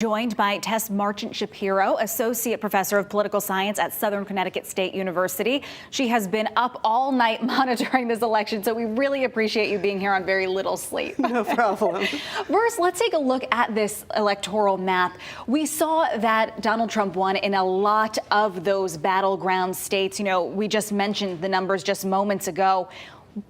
Joined by Tess Marchant-Shapiro, Associate Professor of Political Science at Southern Connecticut State University. She has been up all night monitoring this election, so we really appreciate you being here on very little sleep. No problem. First, let's take a look at this electoral map. We saw that Donald Trump won in a lot of those battleground states. You know, we just mentioned the numbers just moments ago.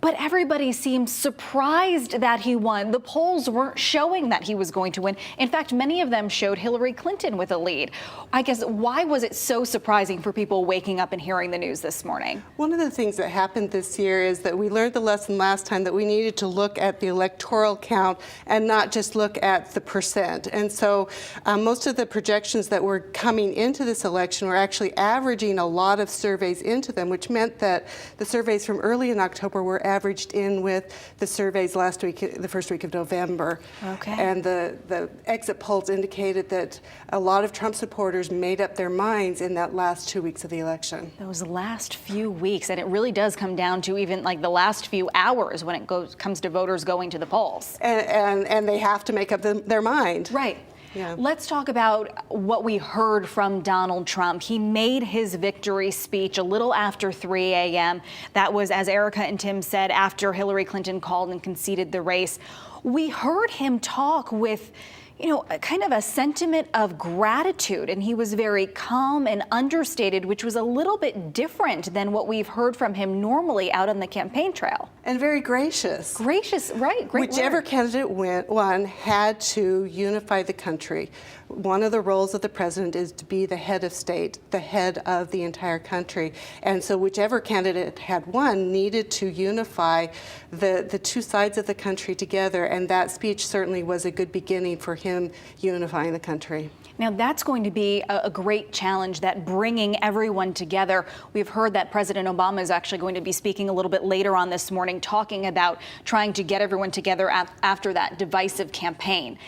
But everybody seemed surprised that he won. The polls weren't showing that he was going to win. In fact, many of them showed Hillary Clinton with a lead. I guess, why was it so surprising for people waking up and hearing the news this morning? One of the things that happened this year is that we learned the lesson last time that we needed to look at the electoral count and not just look at the percent. And so most of the projections that were coming into this election were actually averaging a lot of surveys into them, which meant that the surveys from early in October were averaged in with the surveys last week, the first week of November. Okay. And the exit polls indicated that a lot of Trump supporters made up their minds in that last 2 weeks of the election. Those last few weeks, and it really does come down to even like the last few hours when it comes to voters going to the polls. And they have to make up their mind. Right. Yeah. Let's talk about what we heard from Donald Trump. He made his victory speech a little after 3 a.m. That was, as Erica and Tim said, after Hillary Clinton called and conceded the race. We heard him talk with, you know, kind of a sentiment of gratitude, and he was very calm and understated, which was a little bit different than what we've heard from him normally out on the campaign trail. And very gracious. Gracious, right, great Whichever word. candidate won had to unify the country. One of the roles of the president is to be the head of state, the head of the entire country. And so whichever candidate had won needed to unify the two sides of the country together, and that speech certainly was a good beginning for him unifying the country. Now, that's going to be a great challenge, that bringing everyone together. We've heard that President Obama is actually going to be speaking a little bit later on this morning, talking about trying to get everyone together after that divisive campaign.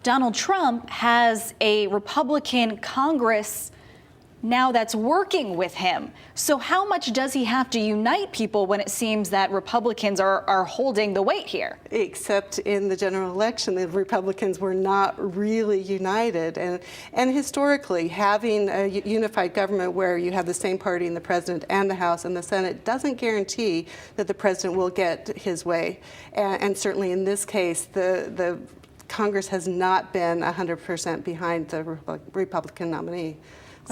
Donald Trump has a Republican Congress now that's working with him. So how much does he have to unite people when it seems that Republicans are holding the weight here? Except in the general election, the Republicans were not really united. And historically, having a unified government where you have the same party in the president and the House and the Senate doesn't guarantee that the president will get his way. And certainly in this case, the Congress has not been 100% behind the Republican nominee.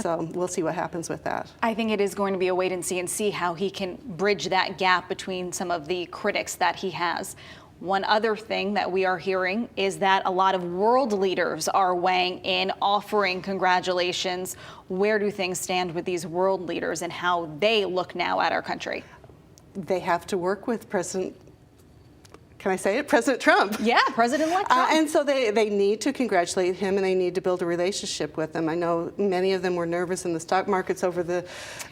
So we'll see what happens with that. I think it is going to be a wait and see how he can bridge that gap between some of the critics that he has. One other thing that we are hearing is that a lot of world leaders are weighing in, offering congratulations. Where do things stand with these world leaders and how they look now at our country? They have to work with President Trump. Yeah, President-elect Trump. And so they need to congratulate him, and they need to build a relationship with him. I know many of them were nervous in the stock markets over the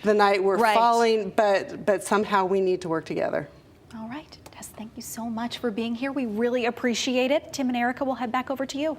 night were falling, but somehow we need to work together. All right, Tess, thank you so much for being here. We really appreciate it. Tim and Erica will head back over to you.